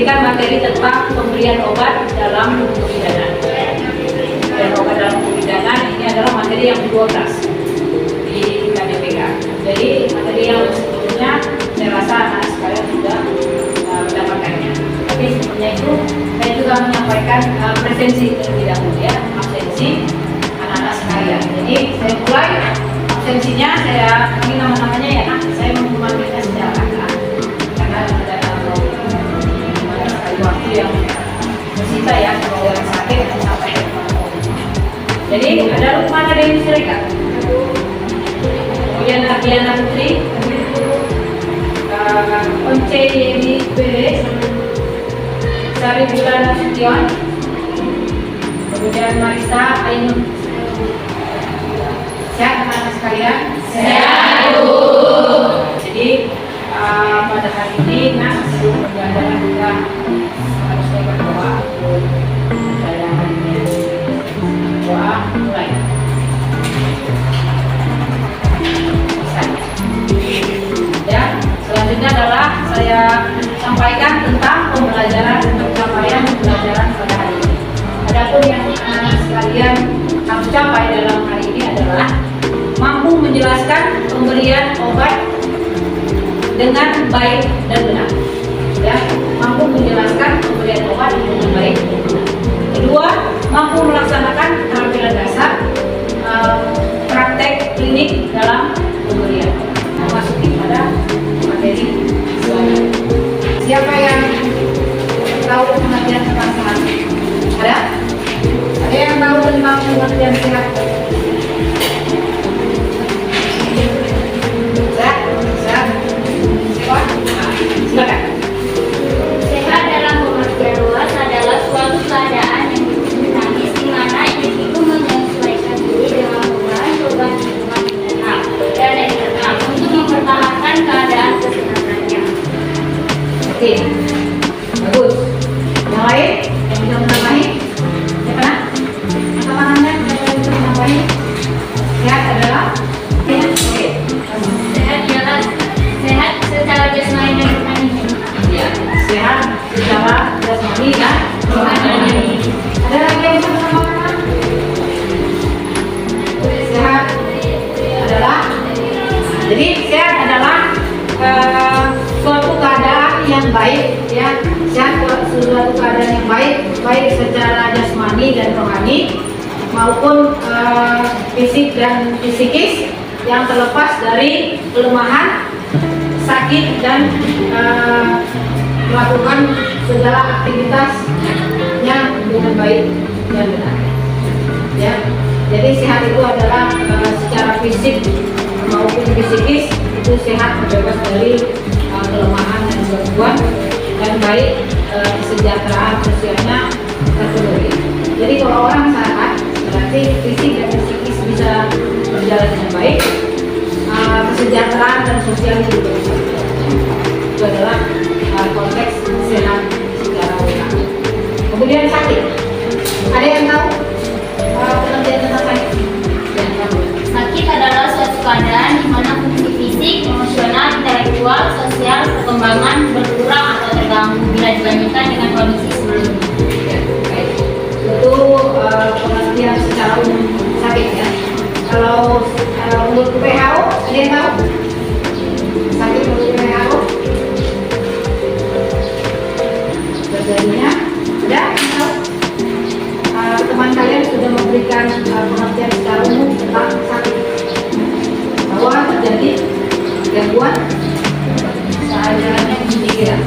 memberikan materi tentang pemberian obat dalam hukum pidana. Dan obat dalam hukum pidana ini adalah materi yang 12 di KDPK. Jadi materi yang sebelumnya saya rasa anak sekalian sudah mendapatkannya. Tapi sebelumnya itu saya juga menyampaikan presensi terlebih dahulu ya, absensi anak-anak sekalian. Jadi saya mulai absensinya, saya bagi nama-namanya ya, saya memperingatinya secara angka karena tidak tahu waktu yang bersita ya, kalau yang sakit sampai. Jadi ada Lukman, ada yang Sirekat, kemudian Diana Putri, Once Yeni Bere, Sari Bulan Nasution, kemudian Marisa Ainun. Sehat anak sekalian? Sehat, Bu. Jadi pada hari ini sebelum perjalanan kita harus berdoa. Saya hari ini doa mulai. Ya, selanjutnya adalah saya sampaikan tentang pembelajaran untuk capaian pembelajaran pada hari ini. Adapun yang anak sekalian harus capai dalam hari ini adalah mampu menjelaskan pemberian obat dengan baik dan benar. Ya, mampu menjelaskan pemberian obat dengan baik dan benar. Kedua, mampu melaksanakan keterampilan dasar praktek klinik dalam pemberian obat. Masuk pada materi selanjutnya. Siapa yang tahu pengertian tentang sehat? Ada? Ada yang tahu tentang pengertian sehat? Silakan. Sehat dalam pengertian luas adalah suatu keadaan yang dinamis di mana individu menyesuaikan diri dengan perubahan lingkungan internal dan eksternal untuk mempertahankan keadaan kesehatannya. Oke, bagus. Yang lain yang bisa menambahi? Siapa? Apa namanya? Yang bisa menambahi? Sehat adalah? Ya, oke. Sehat adalah sehat secara jasmani dan rohani. Ya, sehat secara jasmani dan rohani. Ada lagi yang bisa menambahkan? Sehat adalah, jadi sehat adalah suatu keadaan yang baik, ya. Sehat suatu keadaan yang baik secara jasmani dan rohani maupun fisik dan psikis yang terlepas dari kelemahan, sakit dan melakukan segala aktivitasnya dengan baik dan benar. Ya, jadi sehat itu adalah secara fisik maupun psikis itu sehat, bebas dari kelemahan dan gangguan, dan baik kesejahteraan sosialnya terpenuhi. Jadi kalau orang sehat berarti fisik dan psikis bisa berjalan dengan baik, kesejahteraan dan sosial juga bisa. Itu adalah konteks sehat secara umum. Kemudian sakit. Ada yang tahu pengertian tentang sakit? Sakit adalah suatu keadaan di mana fungsi fisik, emosional, intelektual, sosial, perkembangan berkurang atau terganggu bila dibandingkan dengan kondisi sebelumnya. Ya, baik. Itu pengertian secara umum sakit ya. Kalau menurut WHO, ada yang tahu? Sakit menurut WHO? Terjadinya, ada yang tahu? Teman kalian sudah memberikan pengertian secara umum tentang sakit, bahwa terjadi gangguan jalannya di pikiran.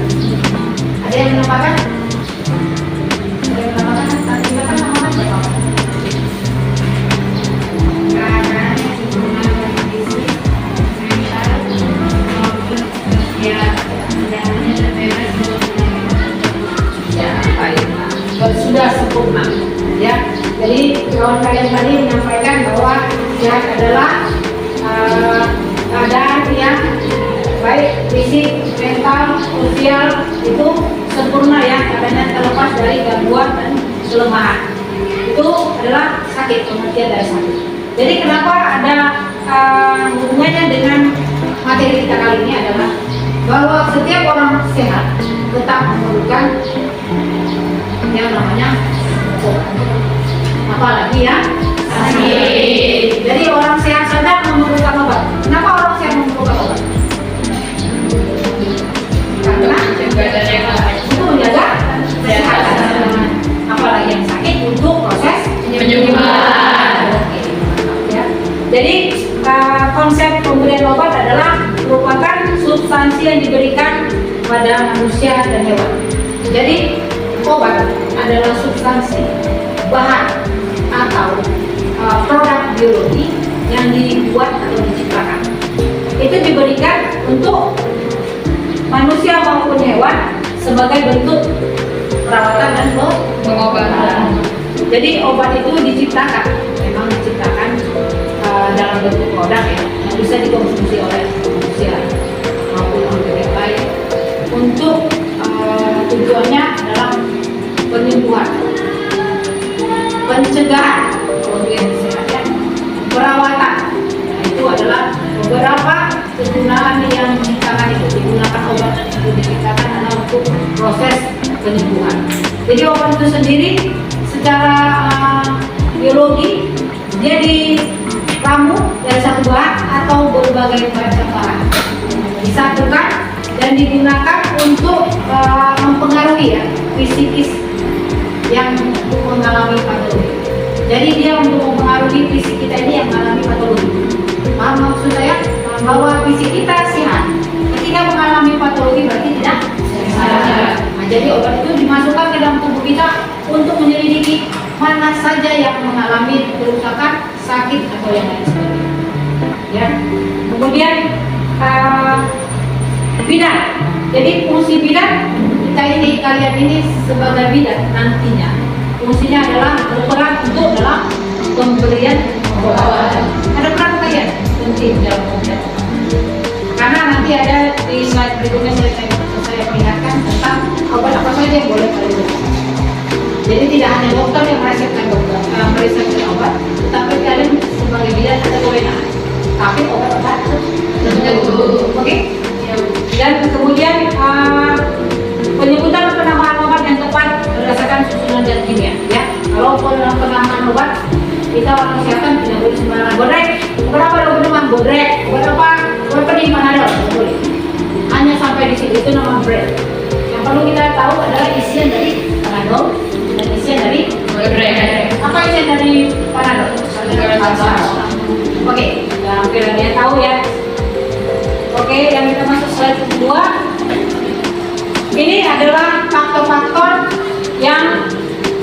Ada yang menambahkan? Ada yang menambahkan? Tadi kan namanya siapa? Sudah sempurna, ya. Jadi kawan kalian tadi menyampaikan bahwa sehat adalah keadaan yang baik fisik, mental, sosial itu sempurna ya, karena terlepas dari gangguan dan kelemahan. Itu adalah sakit, pengertian dari sakit. Jadi kenapa ada hubungannya dengan materi kita kali ini adalah bahwa setiap orang sehat tetap memerlukan yang namanya obat. Apalagi ya sakit. Jadi orang sehat saja memerlukan obat. Kenapa orang sehat memerlukan obat? Karena itu menjaga kesehatan. Apalagi yang sakit untuk proses penyembuhan. Oke, ya. Jadi konsep pemberian obat adalah merupakan substansi yang diberikan pada manusia dan hewan. Jadi obat adalah substansi, bahan atau produk biologi yang dibuat atau diciptakan. Itu diberikan untuk manusia maupun hewan sebagai bentuk perawatan dan pengobatan. Jadi obat itu diciptakan, memang diciptakan dalam bentuk produk ya, yang bisa dikonsumsi oleh manusia maupun organ yang lain. Untuk tujuannya adalah penyembuhan, pencegahan, kemudian kesehatan, perawatan. Nah, itu adalah beberapa kegunaan yang digunakan obat itu diciptakan adalah untuk proses penyembuhan. Jadi obat itu sendiri secara biologi dia diramu dari satu bahan atau berbagai macam bahan, disatukan dan digunakan untuk mempengaruhi ya fisikis yang mengalami patologi. Jadi dia untuk mempengaruhi fisik kita ini yang mengalami patologi. Paham maksud saya? Bahwa fisik kita sehat, ketika mengalami patologi berarti tidak sehat. Nah, jadi obat itu dimasukkan ke dalam tubuh kita untuk menyelidiki mana saja yang mengalami kerusakan, sakit atau yang lain sebagainya. Ya. Kemudian bidan. Jadi fungsi bidan kita ini, kalian ini sebagai bidan nantinya fungsinya adalah berperan untuk dalam pemberian obat. Ada peran kalian penting dalam pemberian obat. Karena nanti ada di slide berikutnya saya perlihatkan tentang obat apa saja yang boleh kalian gunakan. Jadi tidak hanya dokter yang meresepkan obat, tetapi kalian sebagai bidan ada kewenangan. Tapi obat-obat tertentu, oke? Dan kemudian penyebutan penamaan obat yang tepat berdasarkan susunan zat kimia. Ya, kalau penamaan obat kita orang kesehatan tidak boleh sembarangan. Bodrek, berapa dong teman? Bodrek, berapa? Berapa di mana dong? Boleh. Hanya sampai di situ itu nama brand. Yang perlu kita tahu adalah isian dari Panadol dan isian dari bodrek. Apa isian dari Panadol? Oke, hampir dia tahu ya. Oke, yang kita masuk slide kedua. Ini adalah faktor-faktor yang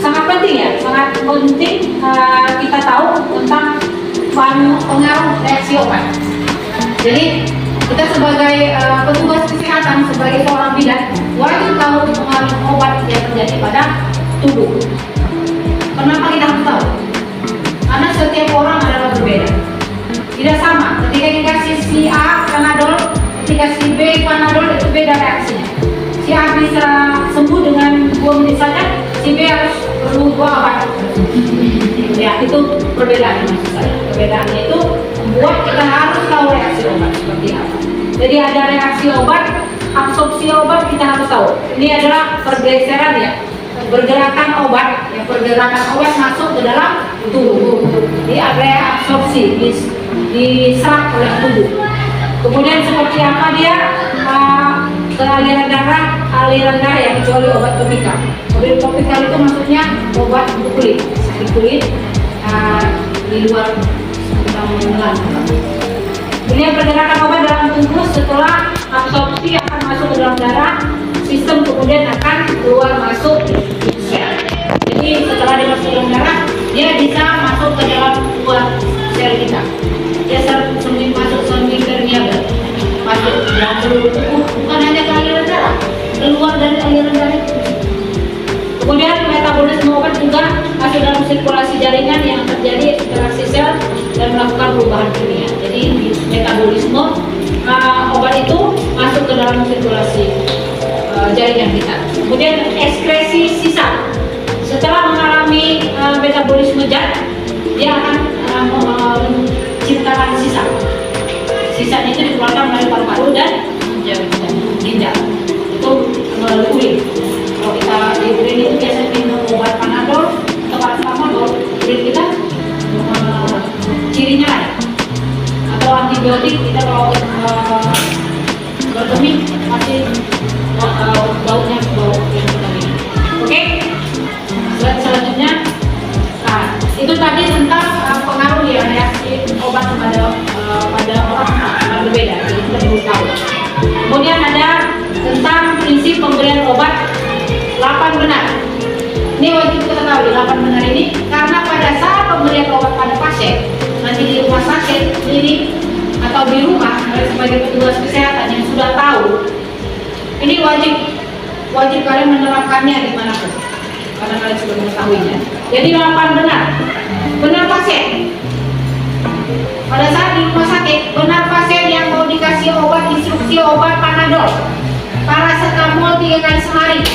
sangat penting ya, sangat penting kita tahu tentang pengaruh reaksi obat. Jadi kita sebagai petugas kesehatan, sebagai seorang bidan, wajib tahu pengaruh obat yang terjadi pada tubuh. Kenapa kita harus tahu? Karena setiap orang adalah berbeda. Tidak sama. Ketika dikasih si A Panadol, ketika si B Panadol itu beda reaksinya. Si A bisa sembuh dengan 2 menit saja, si B harus perlu 2 obat. Ya, itu perbedaan maksud saya. Perbedaannya itu membuat kita harus tahu reaksi obat seperti apa. Jadi ada reaksi obat, absorpsi obat kita harus tahu. Ini adalah pergeseran ya, pergerakan obat, ya pergerakan obat masuk ke dalam tubuh. Jadi ada absorpsi diserap oleh tubuh. Kemudian seperti apa dia ke aliran darah yang kecuali obat topikal. Obat topikal itu maksudnya obat untuk kulit, sakit kulit di luar bulan. Kemudian pergerakan obat dalam tubuh setelah absorpsi akan masuk ke dalam darah, sistem kemudian akan keluar masuk di sel. Jadi setelah dimasuk ke dalam darah, dia bisa masuk ke dalam luar sel kita. Dia masuk semipermeabel, masuk dalam seluruh tubuh, bukan hanya ke aliran darah, keluar dari aliran darah itu. Kemudian metabolisme obat juga masuk dalam sirkulasi jaringan yang terjadi interaksi sel dan melakukan perubahan kimia. Jadi metabolisme obat itu masuk ke dalam sirkulasi jaringan kita. Kemudian ekskresi sisa. Setelah mengalami metabolisme zat, dia akan menciptakan sisa. Sisanya itu dikeluarkan melalui paru-paru dan ginjal. Itu melalui urin. Kalau kita di urin itu biasanya minum obat Panadol atau paracetamol, urin kita cirinya lain. Atau antibiotik kita kalau berkemih masih baunya bau yang berkemih. Oke? Selanjutnya, nah, itu tadi tentang pengaruh ya reaksi obat pada orang berbeda. Jadi kita perlu tahu. Kemudian ada tentang prinsip pemberian obat 8 benar. Ini wajib kita ketahui 8 benar ini karena pada saat pemberian obat pada pasien nanti di rumah sakit klinik atau di rumah sebagai petugas kesehatan yang sudah tahu, ini wajib kalian menerapkannya dimanapun karena kalian sudah mengetahuinya. Jadi 8 benar pasien. Pada saat di rumah sakit, benar pasien yang mau dikasih obat, instruksi obat Panadol, paracetamol 3 kali sehari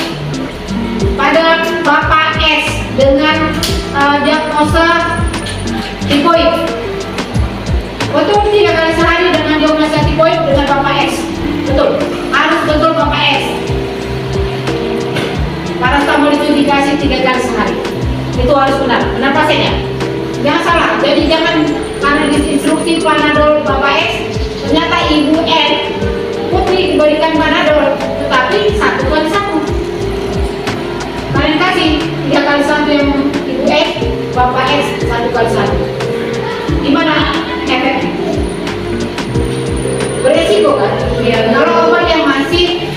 pada Bapak S dengan diagnosa tipoid. Betul 3 kali sehari dengan diagnosa tipoid dengan Bapak S. Betul, harus betul Bapak S. Paracetamol itu dikasih 3 kali sehari. Itu harus benar pasiennya. Jangan salah. Jadi jangan karena di instruksi Panadol Bapak S, ternyata Ibu N Putri diberikan Panadol, tetapi 1 kali 1. Kalian kasih 3 kali 1 yang Ibu N, Bapak S 1 kali 1. Gimana efeknya? Beresiko kan? Ya, kalau obat yang masih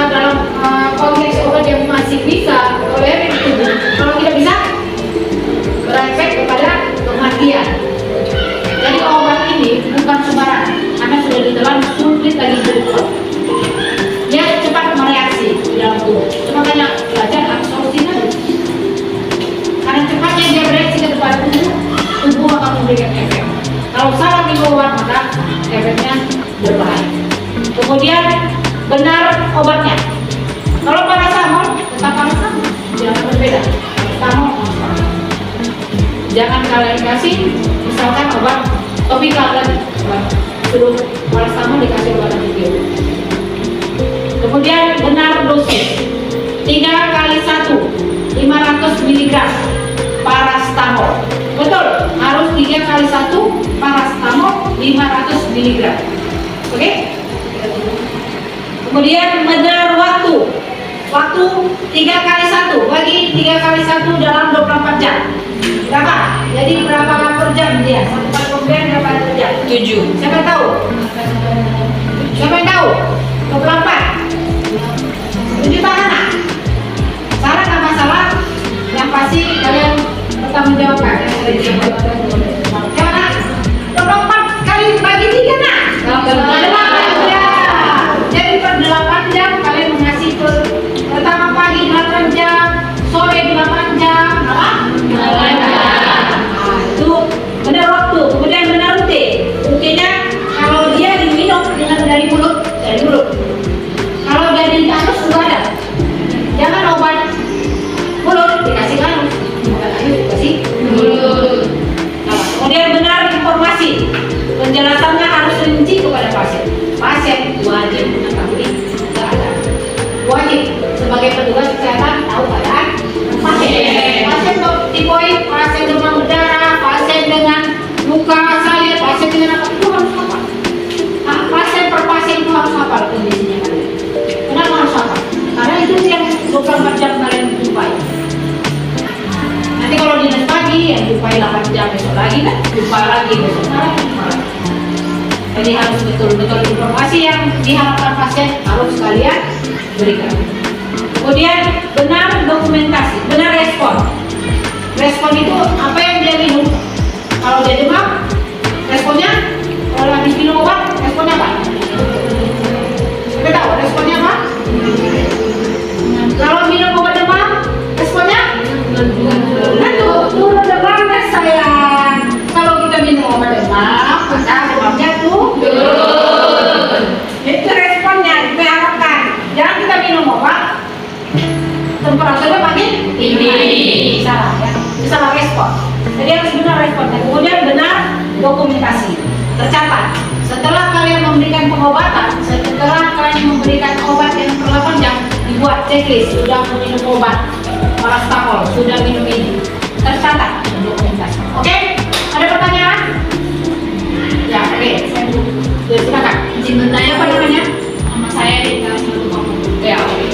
dalam konteks obat yang masih bisa tolerir tubuh, kalau tidak bisa berefek kepada kematian. Jadi obat ini bukan sembarangan, karena sudah ditelan sulit lagi berubah. Dia cepat mereaksi di dalam tubuh. Makanya belajar harus solusinya. Karena cepatnya dia bereaksi kepada tubuh akan memberikan efek. Kalau salah minum obat maka efeknya berbahaya. Kemudian benar obatnya. Kalau paracetamol tetap paracetamol, jangan berbeda. Paracetamol jangan kalian kasih misalkan obat topikal dan suruh paracetamol dikasih obat antibiotik. Kemudian benar dosis 3 kali 1 500 mg paracetamol. Betul, harus 3 kali 1 paracetamol 500 mg. Oke? Kemudian benar waktu 3 kali 1 bagi 3 kali 1 dalam 24 jam. Berapa? Jadi berapa per jam dia? 1 kali pemberian berapa per jam? 7. Siapa yang tahu? Siapa yang tahu? 24. 7 tangan. Salah nggak masalah. Yang pasti kalian bertanggung jawabkan. Gimana? 24 kali bagi 3 nak? 8 jam. Jadi per 8 jam kalian mengasih pertama pagi 8 jam, sore 8 jam, apa? 8 jam. Nah, itu benar waktu. Kemudian benar rute. Rutenya kalau dia diminum dengan dari mulut. Kalau dari anus juga ada. Jangan obat mulut dikasih anus, obat anus dikasih mulut. Nah, kemudian benar informasi. Penjelasannya harus rinci kepada pasien. Pasien wajib mengetahui keadaan. Wajib sebagai petugas kesehatan tahu keadaan pasien. Pasien tipoid, pasien demam berdarah, pasien dengan luka sayat, pasien dengan apa itu harus hafal. Nah, pasien per pasien itu harus hafal kondisinya kalian. Kenapa harus hafal? Karena itu yang 24 jam kalian jumpai. Nanti kalau dinas pagi yang jumpai 8 jam besok lagi kan, jumpa lagi besok lagi. Jadi harus betul-betul informasi yang diharapkan pasien harus kalian berikan. Kemudian benar dokumentasi, benar respon. Respon itu apa yang dia minum. Kalau dia demam, responnya kalau habis minum obat, responnya apa? Kita tahu responnya apa? Kalau minum obat demam, responnya turun demamnya sayang. Kalau kita minum obat demam, maka demamnya turun. Itu responnya kita harapkan. Jangan kita minum obat temperaturnya makin tinggi. Salah ya, salah respon. Jadi harus benar respon. Dan kemudian benar dokumentasi. Tercatat. Setelah kalian memberikan pengobatan, setelah kalian memberikan obat yang per 8 jam, dibuat checklist, sudah minum obat paracetamol, sudah minum ini, tercatat dokumentasi. Oke, ada pertanyaan? Ya, oke. Ya, silakan. Izin bertanya, apa namanya? Nama saya Rita Simatupang. Ya, oke.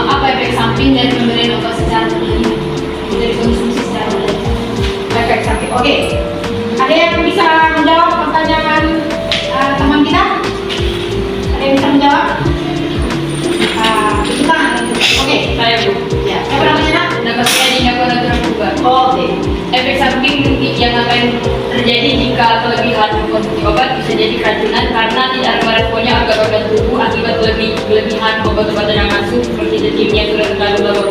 Apa efek samping dari pemberian obat secara berlebihan? Dari konsumsi secara berlebihan? Efek samping. Oke. Ada yang bisa menjawab pertanyaan teman kita? Ada yang bisa menjawab? Itu kan. Oke. Saya Bu. Ya. Apa namanya, Nak? Nama saya Dina Konatura Puga. Oke. Efek samping yang akan terjadi jika kelebihan mengkonsumsi obat bisa jadi keracunan karena tidak ada responnya organ-organ tubuh akibat kelebihan obat-obatan yang masuk seperti zat kimia yang terkandung dalam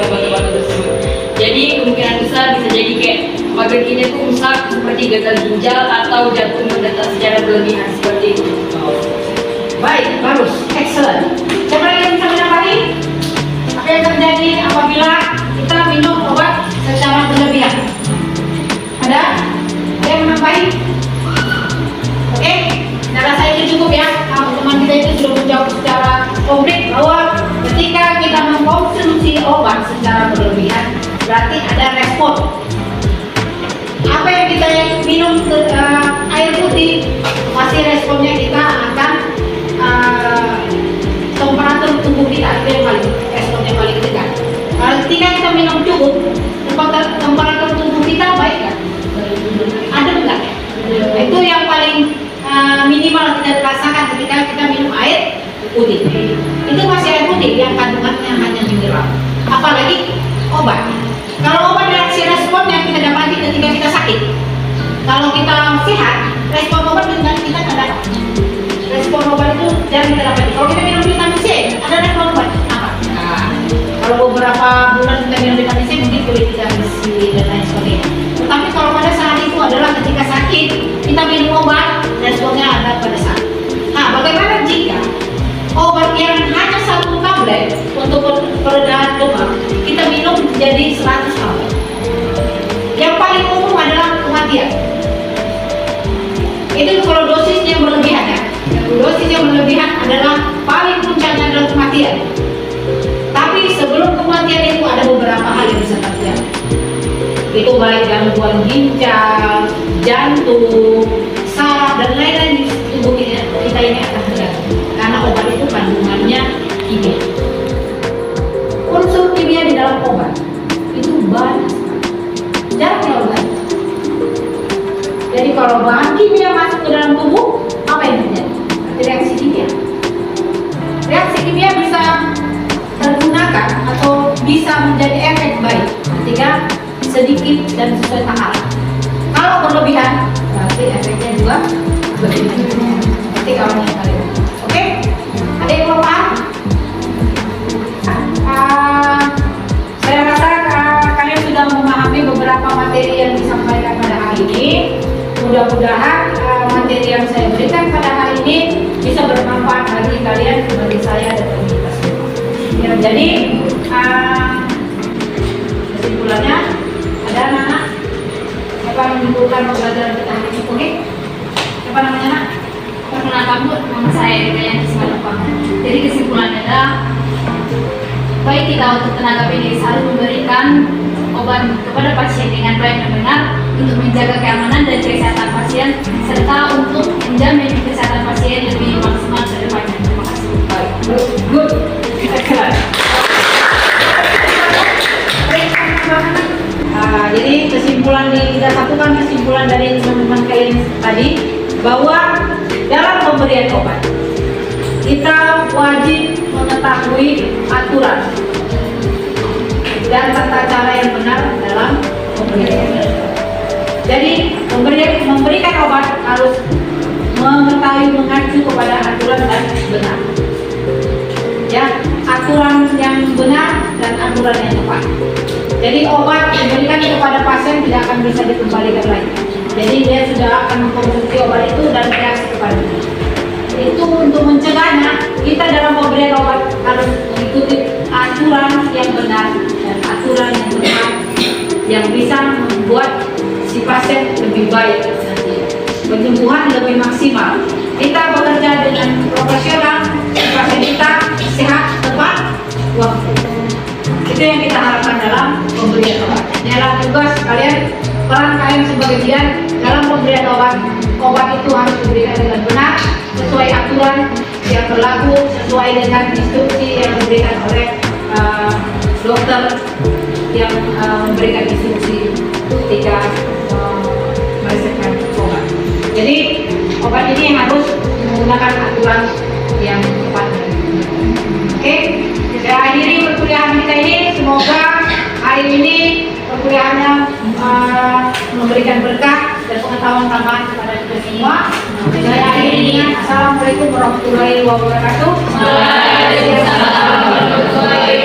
obat-obatan tersebut. Jadi kemungkinan besar bisa jadi kayak organ kita itu rusak seperti gagal ginjal atau jantung mendetak secara berlebihan seperti itu. Baik, bagus, excellent. Siapa yang bisa menambahkan? Apa yang terjadi apabila kita minum obat secara berlebihan? Ada? Ada yang menambahi? Oke, cara saya itu cukup ya. Teman kita itu sudah menjawab secara komplit bahwa ketika kita mengkonsumsi obat secara berlebihan, berarti ada respon. Apa yang kita minum air putih, pasti responnya kita akan temperatur tubuh kita itu yang paling responnya paling tinggi. Kalau ketika kita minum cukup, temperatur tubuh kita baik kan? Adem nggak? Itu yang paling minimal kita rasakan ketika kita minum air putih. Itu masih air putih yang kandungannya hanya mineral. Apalagi obat. Kalau obat reaksi respon yang kita dapati ketika kita sakit. Kalau kita sehat, respon obat dengan kita tidak dapat. Respon obat itu jarang kita dapat. Kalau kita minum vitamin C, ada respon obat apa? Nah, kalau beberapa bulan kita minum vitamin C, mungkin kulit kita bersih dan lain sebagainya. Tetapi kalau pada saat itu adalah ketika sakit, kita minum obat, responnya ada pada saat. Nah, bagaimana jika obat yang hanya satu tablet untuk peredaan demam, kita minum jadi 100 tablet? Yang paling umum adalah kematian. Itu kalau dosisnya berlebihan ya. Dosis yang berlebihan adalah paling puncaknya adalah kematian. Tapi sebelum kematian itu ada beberapa hal yang bisa terjadi. Itu baik gangguan ginjal, jantung, saraf dan lain-lain di tubuh kita ini akan terjadi. Karena obat itu kandungannya kimia. Unsur kimia di dalam obat itu banyak. Jarang organik. Jadi kalau bahan kimia masuk ke dalam tubuh, apa yang terjadi? Reaksi kimia. Reaksi kimia bisa tergunakan atau bisa menjadi efek baik ketika sedikit dan sesuai takaran. Kalau berlebihan, berarti efeknya juga berlebihan. Seperti kawan yang kalian. Oke? Ada yang mau paham? Saya rasa kalian sudah memahami beberapa materi yang disampaikan pada hari ini. Mudah-mudahan materi yang saya berikan pada hari ini bisa bermanfaat bagi kalian, bagi saya dan bagi kita semua. Ya, jadi kesimpulannya ada anak-anak siapa yang menyimpulkan pembelajaran kita hari ini? Oke? Siapa namanya, Nak? Perkenalkan Bu, nama saya Rita yang Simatupang. Jadi kesimpulannya adalah baik kita untuk tenaga medis harus memberikan obat kepada pasien dengan baik dan benar untuk menjaga keamanan dan kesehatan pasien serta untuk menjamin kesehatan pasien lebih maksimal ke depannya. Terima kasih. Baik, good, excellent. Jadi kesimpulan kita satukan kesimpulan dari teman-teman kalian tadi bahwa dalam pemberian obat kita wajib mengetahui aturan dan tata cara yang benar dalam pemberian. Jadi memberikan obat harus mengetahui mengacu kepada aturan dan benar. Ya, aturan yang benar dan aturan yang tepat. Jadi obat diberikan kepada pasien tidak akan bisa dikembalikan lagi. Jadi dia sudah akan mengkonsumsi obat itu dan reaksi kepada itu. Itu untuk mencegahnya kita dalam pemberian obat harus mengikuti aturan yang benar dan aturan yang tepat yang bisa membuat si pasien lebih baik nanti, penyembuhan lebih maksimal. Kita bekerja dengan profesional, si pasien kita sehat. Itu yang kita harapkan dalam pemberian obat. Ini adalah tugas kalian, peran kalian sebagai bidan dalam pemberian obat. Obat itu harus diberikan dengan benar, sesuai aturan yang berlaku, sesuai dengan instruksi yang diberikan oleh dokter yang memberikan instruksi ketika meresepkan obat. Jadi obat ini harus menggunakan aturan yang tepat. Oke, saya akhiri perkuliahan kita ini. Semoga hari ini perkuliahannya memberikan berkah dan pengetahuan tambahan kepada kita semua. Saya akhiri dengan Assalamualaikum warahmatullahi wabarakatuh. Waalaikumsalam warahmatullahi wabarakatuh.